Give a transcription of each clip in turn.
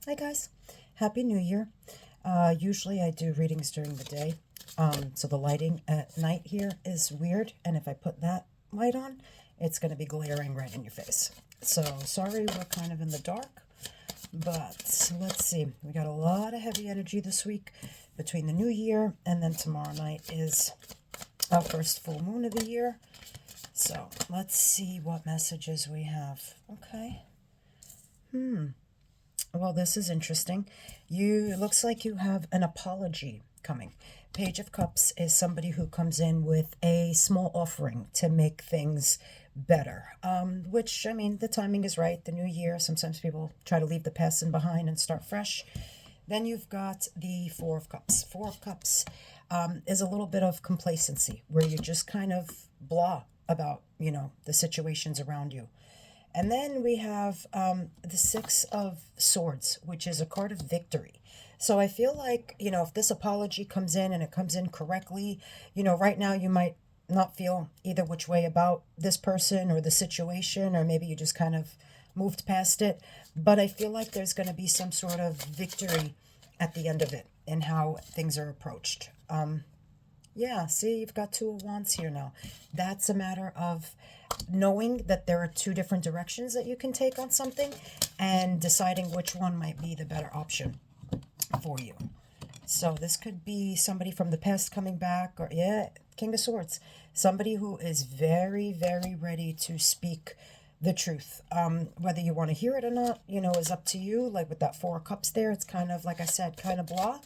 Hi guys, Happy New Year. Usually I do readings during the day, so the lighting at night here is weird, and if I put that light on, it's going to be glaring right in your face. So sorry we're kind of in the dark, but let's see. We got a lot of heavy energy this week between the New Year and then tomorrow night is our first full moon of the year. So let's see what messages we have. Okay. Well, this is interesting. It looks like you have an apology coming. Page of Cups is somebody who comes in with a small offering to make things better. Which, I mean, the timing is right. The new year, sometimes people try to leave the past in behind and start fresh. Then you've got the Four of Cups. Four of Cups is a little bit of complacency where you just kind of blah about, the situations around you. And then we have the Six of Swords, which is a card of victory. So I feel like, if this apology comes in and it comes in correctly, right now you might not feel either which way about this person or the situation, or maybe you just kind of moved past it. But I feel like there's going to be some sort of victory at the end of it in how things are approached. Yeah, see, you've got Two of Wands here now. That's a matter of knowing that there are two different directions that you can take on something and deciding which one might be the better option for you. So this could be somebody from the past coming back, or yeah, King of Swords. Somebody who is very, very ready to speak the truth. Whether you want to hear it or not, is up to you. Like with that Four of Cups there, it's kind of, like I said, kind of blah.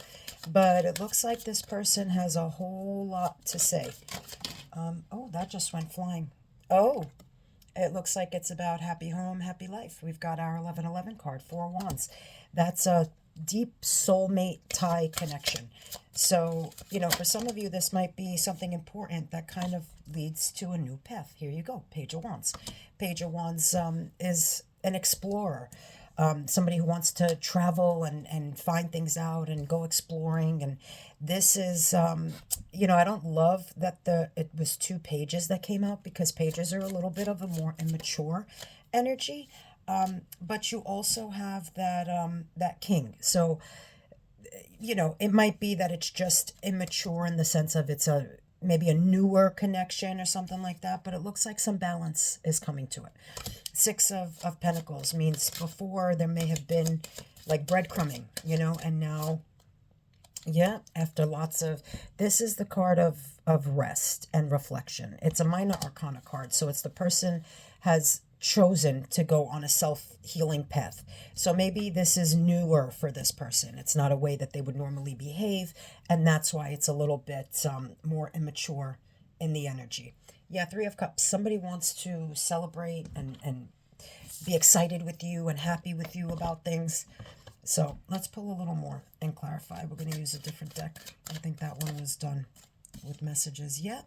But it looks like this person has a whole lot to say. Oh, that just went flying. Oh, it looks like it's about happy home, happy life. We've got our 1111 card, Four Wands. That's a deep soulmate tie connection. So, for some of you, this might be something important that kind of leads to a new path. Here you go, Page of Wands. Page of Wands is an explorer. Somebody who wants to travel and find things out and go exploring. And this is, I don't love that it was two pages that came out, because pages are a little bit of a more immature energy. But you also have that king. So, it might be that it's just immature in the sense of it's maybe a newer connection or something like that, but it looks like some balance is coming to it. Six of Pentacles means before there may have been like breadcrumbing, and now, yeah, after lots of, this is the card of rest and reflection. It's a minor arcana card, so it's the person has chosen to go on a self-healing path. So maybe this is newer for this person. It's not a way that they would normally behave, and that's why it's a little bit more immature in the energy. Yeah, Three of Cups. Somebody wants to celebrate and be excited with you and happy with you about things. So let's pull a little more and clarify. We're going to use a different deck. I think that one was done with messages yet.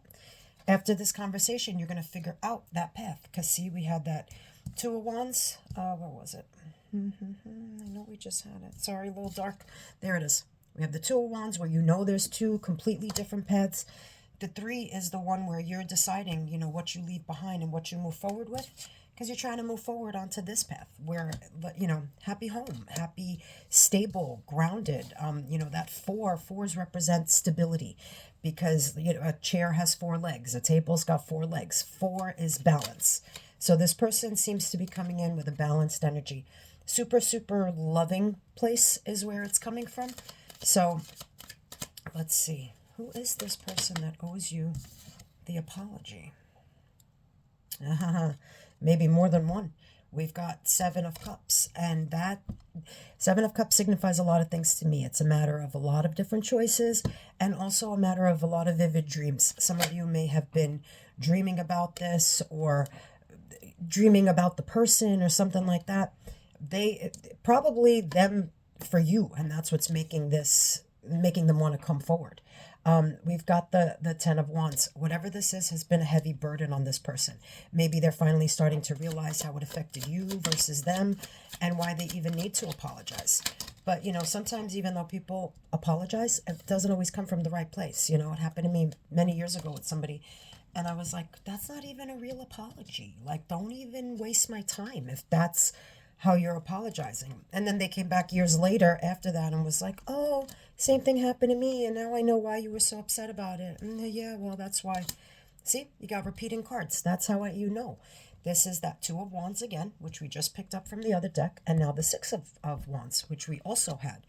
After this conversation, you're going to figure out that path. Because see, we had that Two of Wands. Where was it? I know we just had it. Sorry, a little dark. There it is. We have the Two of Wands where there's two completely different paths. The Three is the one where you're deciding, what you leave behind and what you move forward with, because you're trying to move forward onto this path where, happy home, happy, stable, grounded. That fours represent stability, because, a chair has four legs, a table's got four legs. Four is balance. So this person seems to be coming in with a balanced energy. Super, super loving place is where it's coming from. So let's see. Who is this person that owes you the apology? Maybe more than one. We've got Seven of Cups, and that Seven of Cups signifies a lot of things to me. It's a matter of a lot of different choices, and also a matter of a lot of vivid dreams. Some of you may have been dreaming about this, or dreaming about the person, or something like that. They probably them for you, and that's what's making them want to come forward. We've got the Ten of Wands. Whatever this is has been a heavy burden on this person. Maybe they're finally starting to realize how it affected you versus them, and why they even need to apologize. But, sometimes even though people apologize, it doesn't always come from the right place. It happened to me many years ago with somebody, and I was like, that's not even a real apology. Like, don't even waste my time if that's how you're apologizing. And then they came back years later after that and was like, oh, same thing happened to me, and now I know why you were so upset about it. Yeah, well, that's why. See, you got repeating cards. That's how you know. This is that Two of Wands again, which we just picked up from the other deck, and now the Six of Wands, which we also had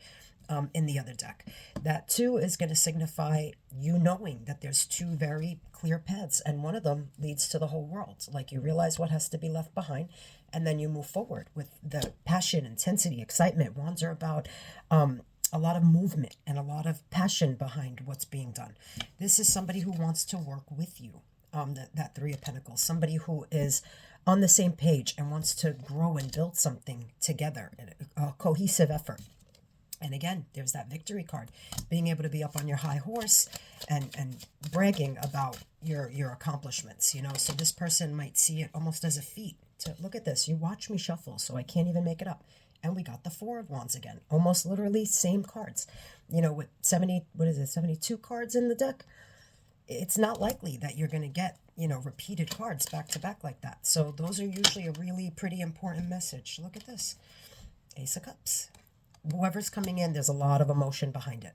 in the other deck. That two is going to signify you knowing that there's two very clear paths, and one of them leads to the whole world. Like, you realize what has to be left behind, and then you move forward with the passion, intensity, excitement. Wands are about a lot of movement and a lot of passion behind what's being done. This is somebody who wants to work with you. That Three of Pentacles, somebody who is on the same page and wants to grow and build something together, a cohesive effort. And again, there's that victory card, being able to be up on your high horse and bragging about your accomplishments, you know. So this person might see it almost as a feat to look at this. You watch me shuffle, so I can't even make it up. And we got the Four of Wands again, almost literally same cards, you know, with 72 cards in the deck. It's not likely that you're going to get, you know, repeated cards back to back like that. So those are usually a really pretty important message. Look at this. Ace of Cups. Whoever's coming in, there's a lot of emotion behind it.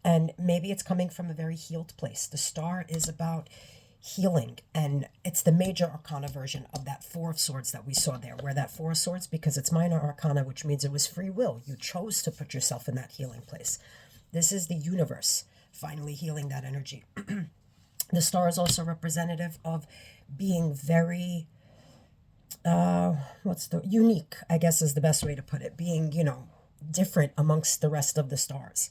And maybe it's coming from a very healed place. The Star is about healing, and it's the major arcana version of that Four of Swords that we saw there, where that Four of Swords, because it's minor arcana, which means it was free will. You chose to put yourself in that healing place. This is the universe finally healing that energy. The Star is also representative of being very unique, I guess is the best way to put it, being, you know, different amongst the rest of the stars.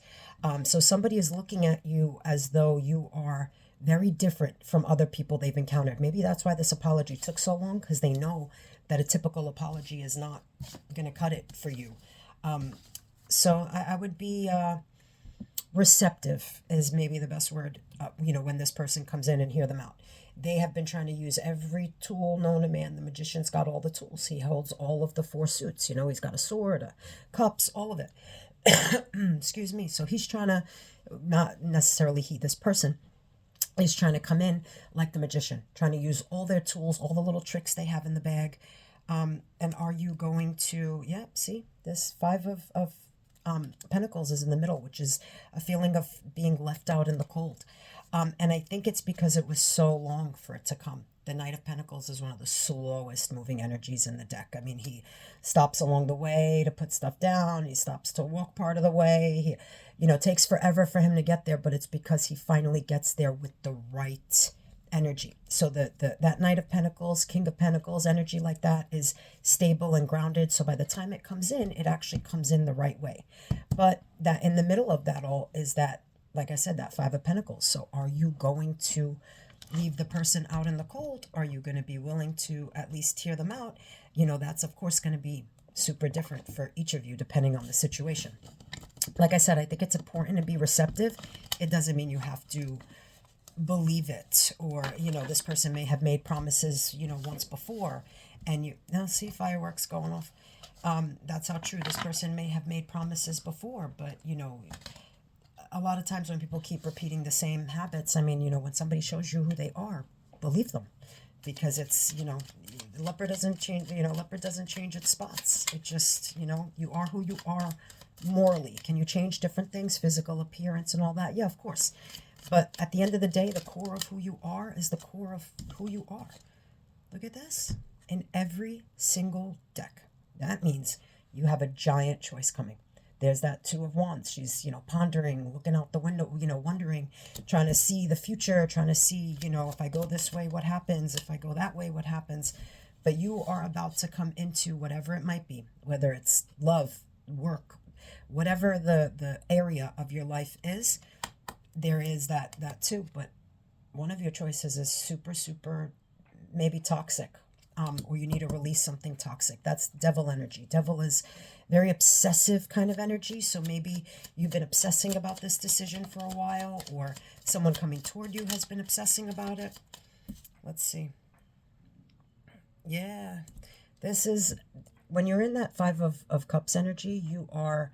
So somebody is looking at you as though you are very different from other people they've encountered. Maybe that's why this apology took so long, because they know that a typical apology is not going to cut it for you. So I would be receptive is maybe the best word, you know, when this person comes in, and hear them out. They have been trying to use every tool known to man. The Magician's got all the tools. He holds all of the four suits. You know, he's got a sword, a cups, all of it. Excuse me. So he's trying to, not necessarily he, this person, is trying to come in like the Magician, trying to use all their tools, all the little tricks they have in the bag. And are you going to, yeah, see, this Five of Pentacles is in the middle, which is a feeling of being left out in the cold. And I think it's because it was so long for it to come. The Knight of Pentacles is one of the slowest moving energies in the deck. I mean, he stops along the way to put stuff down. He stops to walk part of the way. He, you know, it takes forever for him to get there, but it's because he finally gets there with the right energy. So that Knight of Pentacles, King of Pentacles energy like that is stable and grounded. So by the time it comes in, it actually comes in the right way. But that in the middle of that all is that, like I said, that Five of Pentacles. So are you going to leave the person out in the cold? Are you going to be willing to at least hear them out? You know, that's of course going to be super different for each of you depending on the situation. Like I said, I think it's important to be receptive. It doesn't mean you have to believe it, or, you know, this person may have made promises, you know, once before, and you now see fireworks going off. That's how true. This person may have made promises before, but, you know, a lot of times when people keep repeating the same habits, I mean, you know, when somebody shows you who they are, believe them, because it's, you know, leopard doesn't change, you know, leopard doesn't change its spots. It just, you know, you are who you are morally. Can you change different things, physical appearance and all that? Yeah, of course. But at the end of the day, the core of who you are is the core of who you are. Look at this. In every single deck. That means you have a giant choice coming. There's that Two of Wands. She's, you know, pondering, looking out the window, you know, wondering, trying to see the future, trying to see, you know, if I go this way, what happens? If I go that way, what happens? But you are about to come into whatever it might be, whether it's love, work, whatever the area of your life is, there is that too. But one of your choices is super maybe toxic, or you need to release something toxic. That's devil energy. Devil is very obsessive kind of energy. So maybe you've been obsessing about this decision for a while, or someone coming toward you has been obsessing about it. Let's see. Yeah, this is when you're in that Five of Cups energy, you are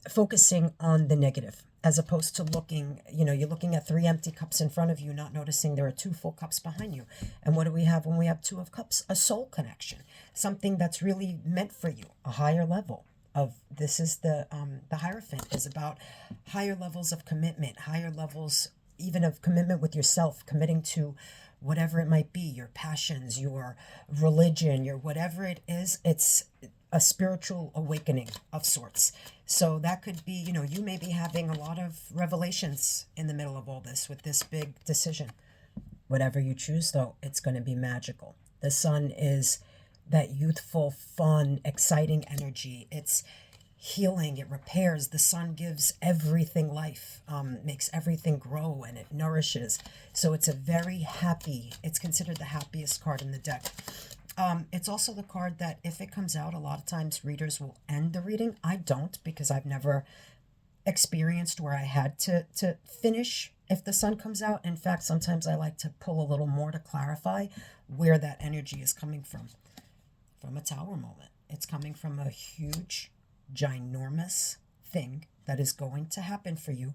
focusing on the negative as opposed to looking, you're looking at three empty cups in front of you, not noticing there are two full cups behind you. And what do we have when we have two of cups? A soul connection, something that's really meant for you, a higher level of this is the Hierophant is about higher levels of commitment, higher levels even of commitment with yourself, committing to whatever it might be, your passions, your religion, your whatever it is. It's a spiritual awakening of sorts. So that could be, you may be having a lot of revelations in the middle of all this with this big decision. Whatever you choose, though, it's going to be magical. The sun is that youthful, fun, exciting energy. It's healing, it repairs. The sun gives everything life, makes everything grow, and it nourishes. So it's a very happy, it's considered the happiest card in the deck. It's also the card that if it comes out, a lot of times readers will end the reading. I don't, because I've never experienced where I had to finish if the sun comes out. In fact, sometimes I like to pull a little more to clarify where that energy is coming from. From a tower moment. It's coming from a huge, ginormous thing that is going to happen for you,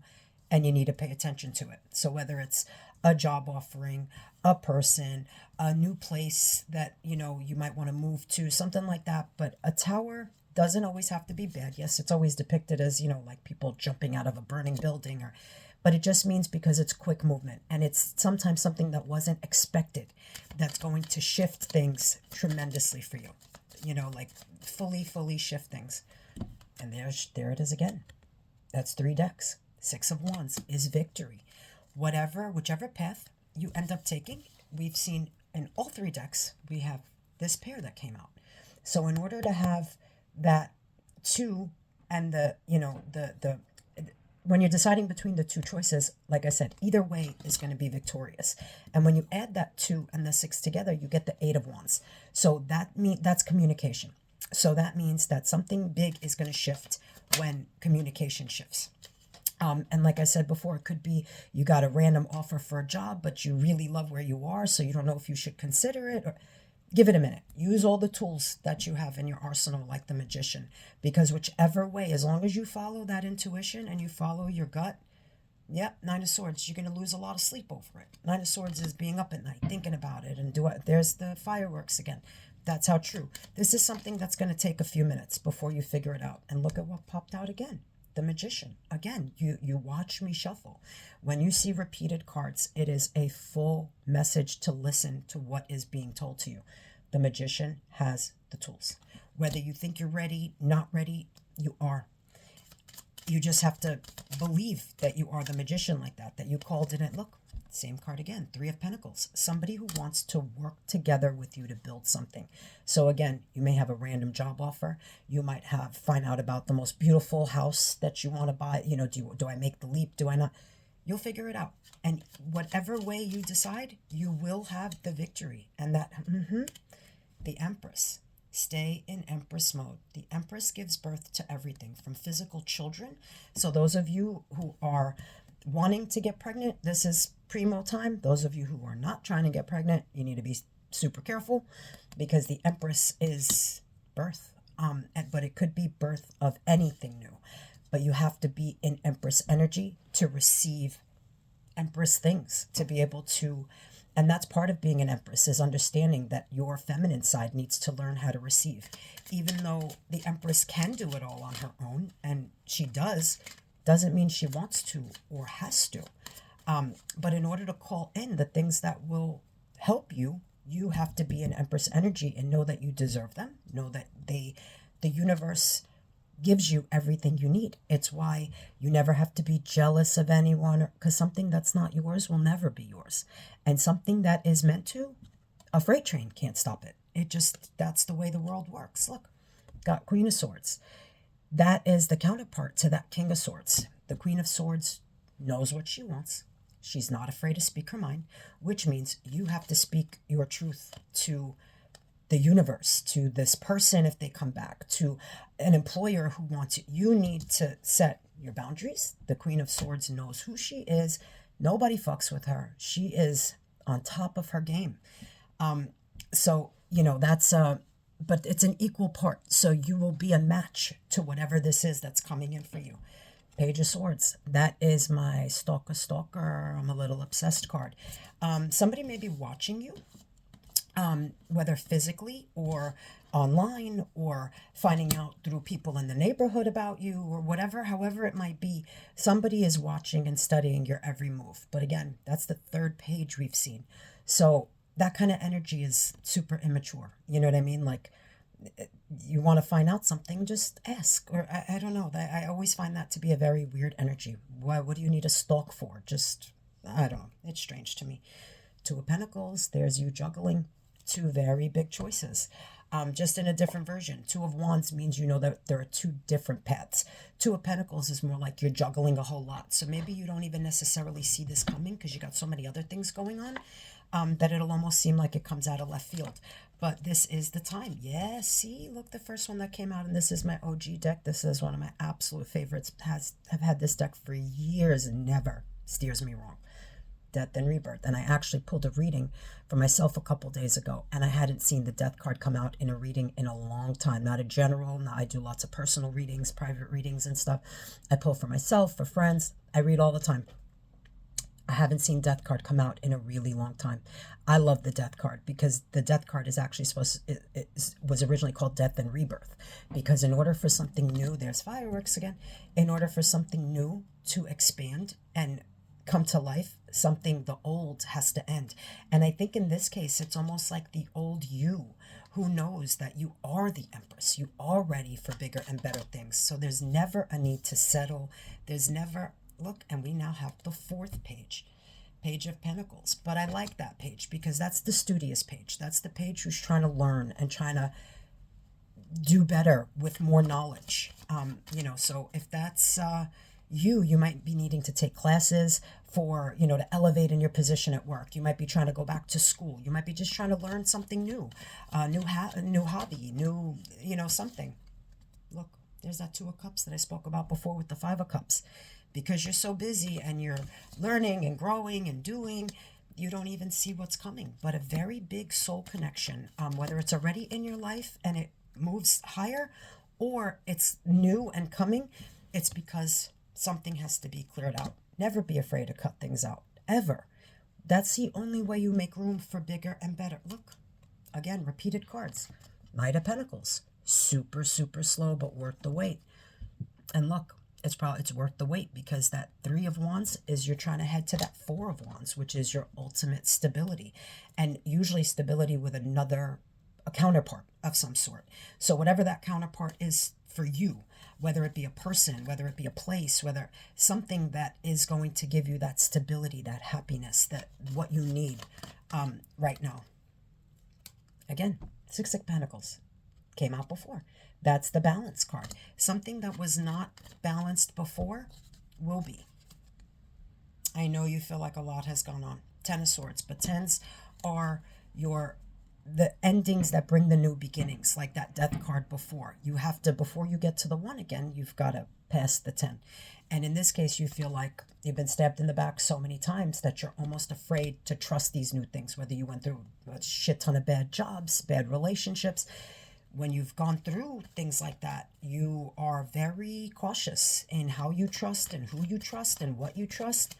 and you need to pay attention to it. So whether it's a job offering, a person, a new place that, you might want to move to, something like that. But a tower doesn't always have to be bad. Yes, it's always depicted as, like people jumping out of a burning building but it just means because it's quick movement and it's sometimes something that wasn't expected that's going to shift things tremendously for you, like fully shift things. And there it is again. That's three decks. Six of Wands is victory. Whichever path you end up taking, we've seen in all three decks, we have this pair that came out. So in order to have that two and the when you're deciding between the two choices, like I said, either way is going to be victorious. And when you add that 2 and the 6 together, you get the 8 of Wands. So that's communication. So that means that something big is going to shift when communication shifts. And like I said before, it could be you got a random offer for a job, but you really love where you are, so you don't know if you should consider it. Or give it a minute. Use all the tools that you have in your arsenal, like the Magician, because whichever way, as long as you follow that intuition and you follow your gut, yep, Nine of Swords, you're going to lose a lot of sleep over it. Nine of Swords is being up at night, thinking about it, and there's the fireworks again. That's how true. This is something that's going to take a few minutes before you figure it out. And look at what popped out again. The Magician. Again, you watch me shuffle. When you see repeated cards, it is a full message to listen to what is being told to you. The Magician has the tools. Whether you think you're ready, not ready, you are. You just have to believe that you are the Magician like that you called in it. Look, same card again, Three of Pentacles. Somebody who wants to work together with you to build something. So again, you may have a random job offer. You might find out about the most beautiful house that you want to buy. Do I make the leap? Do I not? You'll figure it out. And whatever way you decide, you will have the victory. And that, the Empress. Stay in Empress mode. The Empress gives birth to everything from physical children. So those of you who are wanting to get pregnant, this is primo time. Those of you who are not trying to get pregnant, you need to be super careful because the Empress is birth. But it could be birth of anything new. But you have to be in Empress energy to receive Empress things, to be able to. And that's part of being an Empress, is understanding that your feminine side needs to learn how to receive. Even though the Empress can do it all on her own, and she doesn't mean she wants to or has to. But in order to call in the things that will help you, you have to be in Empress energy and know that you deserve them. Know that the universe gives you everything you need. It's why you never have to be jealous of anyone, because something that's not yours will never be yours. And something that is meant to, a freight train can't stop it. That's the way the world works. Look, got Queen of Swords. That is the counterpart to that King of Swords. The Queen of Swords knows what she wants. She's not afraid to speak her mind, which means you have to speak your truth to the universe, to this person if they come back, to an employer who wants you. You need to set your boundaries. The Queen of Swords knows who she is. Nobody fucks with her. She is on top of her game. So, that's but it's an equal part. So you will be a match to whatever this is that's coming in for you. Page of Swords. That is my stalker. I'm a little obsessed card. Somebody may be watching you, whether physically or online, or finding out through people in the neighborhood about you, or whatever, however it might be. Somebody is watching and studying your every move. But again, that's the third page we've seen. So that kind of energy is super immature. You know what I mean? Like, you want to find out something, just ask. Or I don't know. I always find that to be a very weird energy. What do you need a stalk for? Just, I don't know. It's strange to me. Two of Pentacles, there's you juggling two very big choices, just in a different version. Two of Wands means you know that there are two different paths. Two of Pentacles is more like you're juggling a whole lot. So maybe you don't even necessarily see this coming because you got so many other things going on, that it'll almost seem like it comes out of left field. But this is the time. Yeah, see, look, the first one that came out, and this is my OG deck. This is one of my absolute favorites. Have had this deck for years and never steers me wrong. Death and Rebirth. And I actually pulled a reading for myself a couple days ago, and I hadn't seen the Death card come out in a reading in a long time. Not a general. Now I do lots of personal readings, private readings and stuff. I pull for myself, for friends. I read all the time. I haven't seen Death card come out in a really long time. I love the Death card because the Death card is actually it was originally called Death and Rebirth, because in order for something new, there's fireworks again, in order for something new to expand and come to life, the old has to end. And I think in this case, it's almost like the old you who knows that you are the Empress. You are ready for bigger and better things. So there's never a need to settle. There's never, look, and we now have the fourth page. Page of Pentacles. But I like that page because that's the studious page. That's the page who's trying to learn and trying to do better with more knowledge. So if that's you might be needing to take classes for, to elevate in your position at work. You might be trying to go back to school. You might be just trying to learn something new, new hobby, new, something. Look, there's that Two of Cups that I spoke about before with the Five of Cups. Because you're so busy and you're learning and growing and doing, you don't even see what's coming. But a very big soul connection, whether it's already in your life and it moves higher, or it's new and coming, it's because something has to be cleared out. Never be afraid to cut things out, ever. That's the only way you make room for bigger and better. Look, again, repeated cards. Knight of Pentacles, super, super slow, but worth the wait. And look, it's worth the wait because that Three of Wands is you're trying to head to that Four of Wands, which is your ultimate stability, and usually stability with a counterpart of some sort. So whatever that counterpart is for you, whether it be a person, whether it be a place, whether something that is going to give you that stability, that happiness, that what you need right now. Again, Six of Pentacles came out before. That's the balance card. Something that was not balanced before will be. I know you feel like a lot has gone on. Ten of Swords, but tens are the endings that bring the new beginnings, like that Death card before. You have to, before you get to the one again, you've got to pass the 10. And in this case, you feel like you've been stabbed in the back so many times that you're almost afraid to trust these new things, whether you went through a shit ton of bad jobs, bad relationships. When you've gone through things like that, you are very cautious in how you trust and who you trust and what you trust.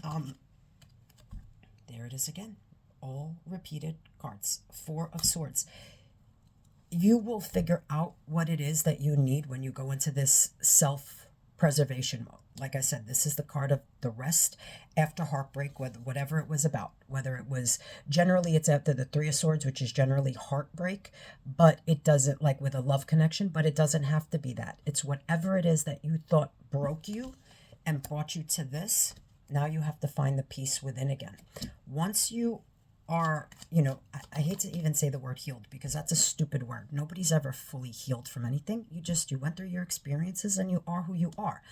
There it is again. All repeated cards. Four of Swords. You will figure out what it is that you need when you go into this self-preservation mode. Like I said, this is the card of the rest after heartbreak, whatever it was about. Whether it was, generally it's after the Three of Swords, which is generally heartbreak, but it doesn't, like with a love connection, but it doesn't have to be that. It's whatever it is that you thought broke you and brought you to this. Now you have to find the peace within again. Once you are, I hate to even say the word healed because that's a stupid word. Nobody's ever fully healed from anything. You went through your experiences and you are who you are.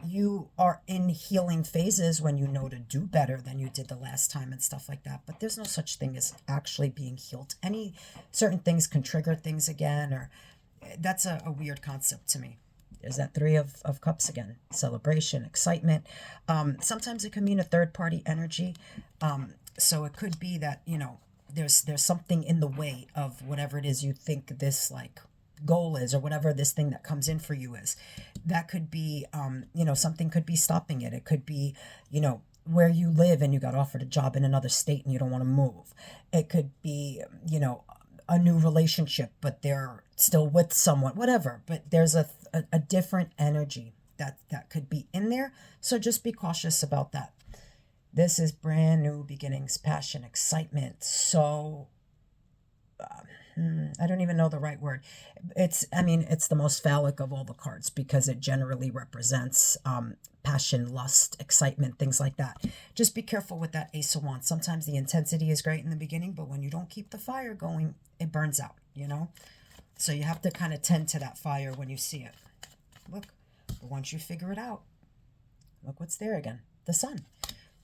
You are in healing phases when you know to do better than you did the last time and stuff like that. But there's no such thing as actually being healed. Any certain things can trigger things again, or that's a weird concept to me. There's that Three of Cups again. Celebration, excitement. Sometimes it can mean a third party energy. So it could be that, there's something in the way of whatever it is you think this like goal is, or whatever this thing that comes in for you is. That could be something could be stopping it. It could be where you live and you got offered a job in another state and you don't want to move. It could be a new relationship but they're still with someone, whatever, but there's a different energy that could be in there, so just be cautious about that. This is brand new beginnings, passion, excitement. So I don't even know the right word. It's the most phallic of all the cards because it generally represents passion, lust, excitement, things like that. Just be careful with that Ace of Wands. Sometimes the intensity is great in the beginning, but when you don't keep the fire going, it burns out, So you have to kind of tend to that fire when you see it. Look, but once you figure it out, look what's there again, the Sun.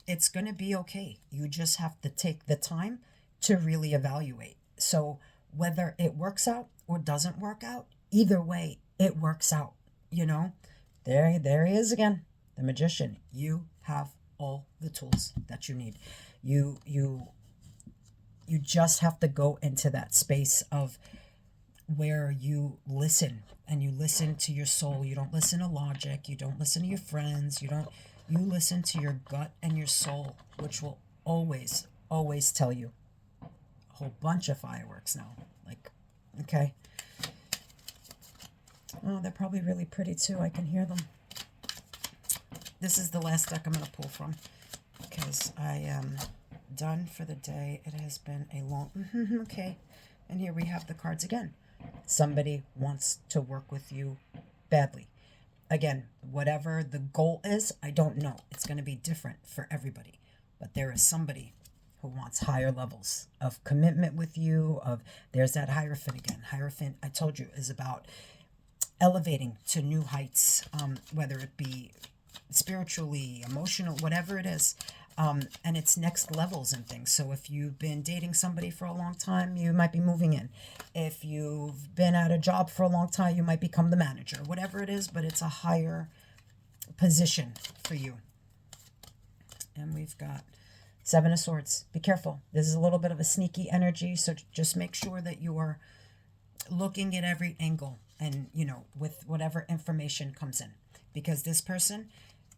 It's going to be okay. You just have to take the time to really evaluate. So whether it works out or doesn't work out, either way, it works out, There he is again, the Magician. You have all the tools that you need. You just have to go into that space of where you listen, and you listen to your soul. You don't listen to logic. You don't listen to your friends. You listen to your gut and your soul, which will always, always tell you. A whole bunch of fireworks now. Okay. Oh, they're probably really pretty too. I can hear them. This is the last deck I'm going to pull from because I am done for the day. It has been a long... Okay. And here we have the cards again. Somebody wants to work with you badly. Again, whatever the goal is, I don't know. It's going to be different for everybody. But there is somebody who wants higher levels of commitment with you. There's that Hierophant again. Hierophant, I told you, is about elevating to new heights, whether it be spiritually, emotional, whatever it is. And it's next levels and things. So if you've been dating somebody for a long time, you might be moving in. If you've been at a job for a long time, you might become the manager. Whatever it is, but it's a higher position for you. And we've got Seven of Swords. Be careful. This is a little bit of a sneaky energy, so just make sure that you are looking at every angle and, with whatever information comes in. Because this person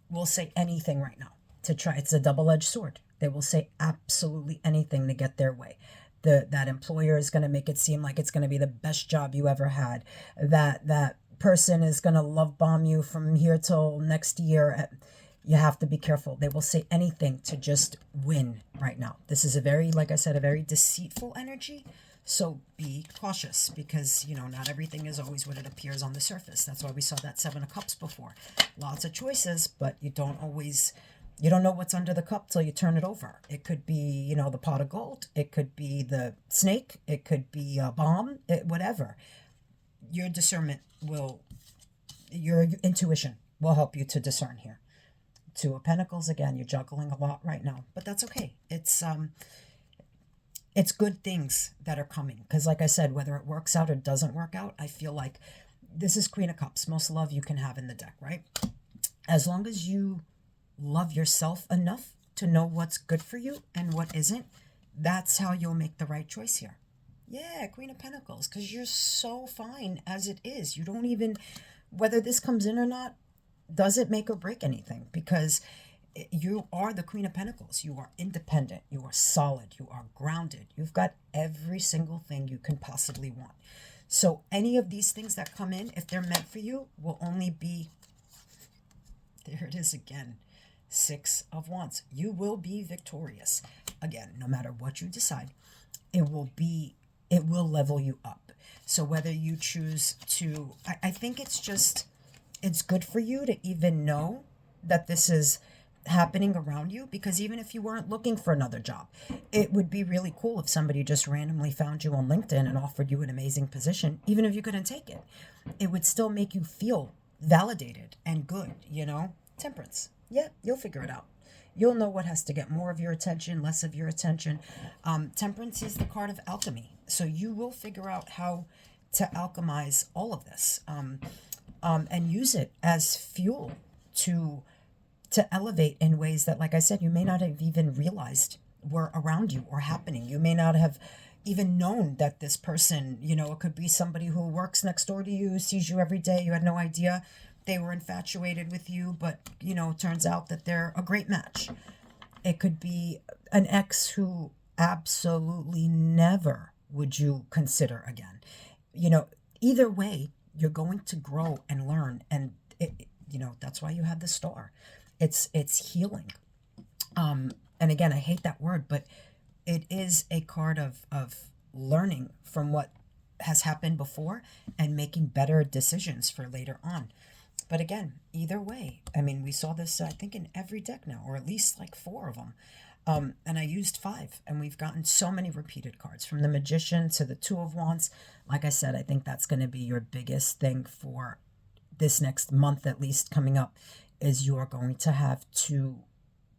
will say anything right now to try. It's a double-edged sword. They will say absolutely anything to get their way. That employer is going to make it seem like it's going to be the best job you ever had. That person is going to love bomb you from here till next year. You have to be careful. They will say anything to just win right now. This is a very, like I said, a very deceitful energy. So be cautious because, not everything is always what it appears on the surface. That's why we saw that Seven of Cups before. Lots of choices, but you don't know what's under the cup till you turn it over. It could be, the pot of gold. It could be the snake. It could be a bomb, whatever. Your discernment your intuition will help you to discern here. Two of Pentacles, again, you're juggling a lot right now, but that's okay. It's good things that are coming. Because like I said, whether it works out or doesn't work out, I feel like this is Queen of Cups. Most love you can have in the deck, right? As long as you love yourself enough to know what's good for you and what isn't, that's how you'll make the right choice here. Yeah, Queen of Pentacles, because you're so fine as it is. You don't even, whether this comes in or not, doesn't make or break anything, because you are the Queen of Pentacles. You are independent. You are solid. You are grounded. You've got every single thing you can possibly want. So any of these things that come in, if they're meant for you, will only be, there it is again, Six of Wands. You will be victorious. Again, no matter what you decide, it will level you up. So whether you choose to, I think it's good for you to even know that this is happening around you, because even if you weren't looking for another job, it would be really cool if somebody just randomly found you on LinkedIn and offered you an amazing position. Even if you couldn't take it, it would still make you feel validated and good, Temperance. Yeah, you'll figure it out. You'll know what has to get more of your attention, less of your attention. Temperance is the card of alchemy. So you will figure out how to alchemize all of this and use it as fuel to elevate in ways that, like I said, you may not have even realized were around you or happening. You may not have even known that this person, it could be somebody who works next door to you, sees you every day. You had no idea they were infatuated with you, but, turns out that they're a great match. It could be an ex who absolutely never would you consider again. Either way, you're going to grow and learn. And, that's why you have the star. It's healing. And again, I hate that word, but it is a card of learning from what has happened before and making better decisions for later on. But again, either way, I mean, we saw this, I think, in every deck now, or at least like 4 of them. And I used 5, and we've gotten so many repeated cards from the Magician to the Two of Wands. Like I said, I think that's going to be your biggest thing for this next month, at least coming up, is you're going to have 2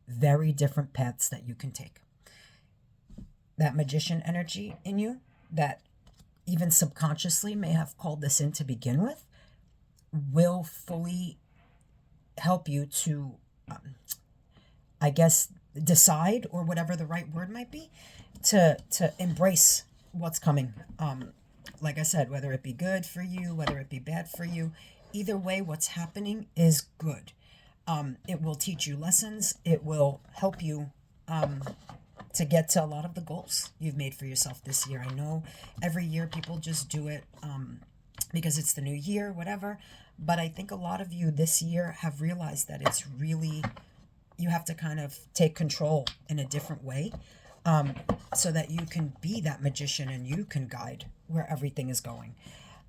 very different paths that you can take. That Magician energy in you that even subconsciously may have called this in to begin with will fully help you to, I guess, decide, or whatever the right word might be, to embrace what's coming. Like I said, whether it be good for you, whether it be bad for you, either way, what's happening is good. It will teach you lessons. It will help you to get to a lot of the goals you've made for yourself this year. I know every year people just do it because it's the new year, whatever. But I think a lot of you this year have realized that it's really, you have to kind of take control in a different way, so that you can be that magician and you can guide where everything is going.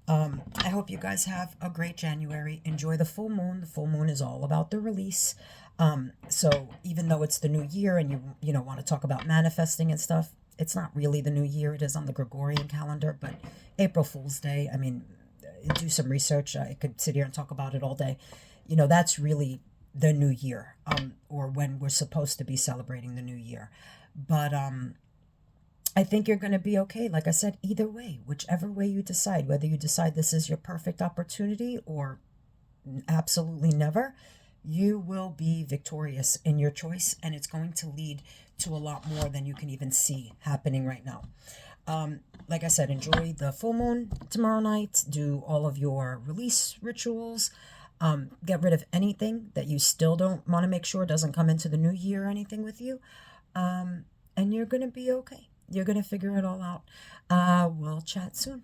I hope you guys have a great January. Enjoy the full moon. The full moon is all about the release. So even though it's the new year and you want to talk about manifesting and stuff, it's not really the new year. It is on the Gregorian calendar, but April Fool's Day, I mean, do some research. I could sit here and talk about it all day. That's really the new year, or when we're supposed to be celebrating the new year. But I think you're going to be okay. Like I said, either way, whichever way you decide, whether you decide this is your perfect opportunity or absolutely never, you will be victorious in your choice, and it's going to lead to a lot more than you can even see happening right now. Like I said, enjoy the full moon tomorrow night. Do all of your release rituals. Get rid of anything that you still don't want to make sure doesn't come into the new year or anything with you. And you're going to be okay. You're going to figure it all out. We'll chat soon.